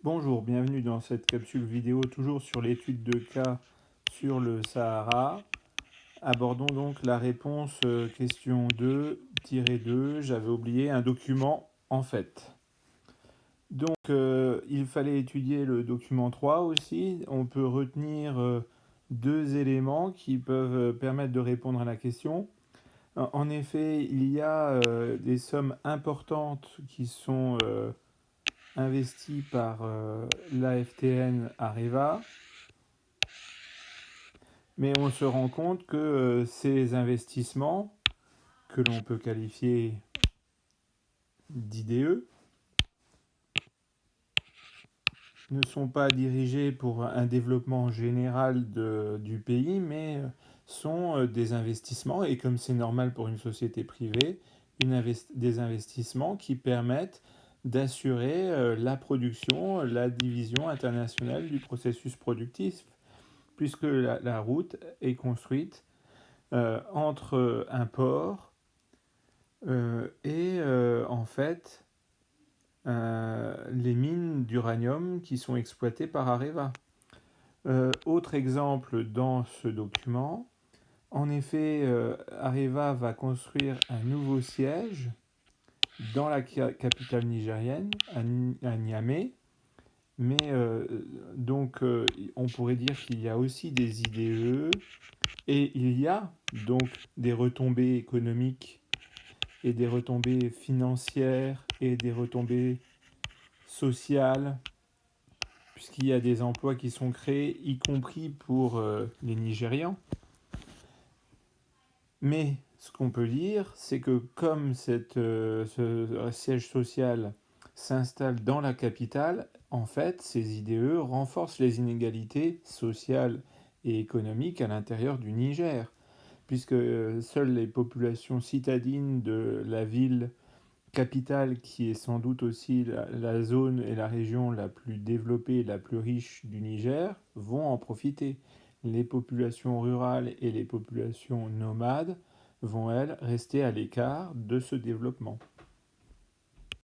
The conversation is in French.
Bonjour, bienvenue dans cette capsule vidéo toujours sur l'étude de cas sur le Sahara. Abordons donc la réponse question 2-2, j'avais oublié un document en fait. Donc il fallait étudier le document 3 aussi. On peut retenir deux éléments qui peuvent permettre de répondre à la question. En effet, il y a des sommes importantes qui sont investies par l'AFTN Areva, mais on se rend compte que ces investissements, que l'on peut qualifier d'IDE, ne sont pas dirigés pour un développement général du pays, mais sont des investissements, et comme c'est normal pour une société privée, des investissements qui permettent d'assurer la production, la division internationale du processus productif, puisque la route est construite entre un port et en fait les mines d'uranium qui sont exploitées par Areva. Autre exemple dans ce document, en effet, Areva va construire un nouveau siège dans la capitale nigérienne, à Niamey, mais on pourrait dire qu'il y a aussi des IDE et il y a donc des retombées économiques et des retombées financières et des retombées sociales, puisqu'il y a des emplois qui sont créés, y compris pour les Nigérians. Mais ce qu'on peut dire, c'est que comme ce siège social s'installe dans la capitale, en fait, ces IDE renforcent les inégalités sociales et économiques à l'intérieur du Niger, puisque seules les populations citadines de la ville capitale, qui est sans doute aussi la zone et la région la plus développée et la plus riche du Niger, vont en profiter. Les populations rurales et les populations nomades vont, elles, rester à l'écart de ce développement.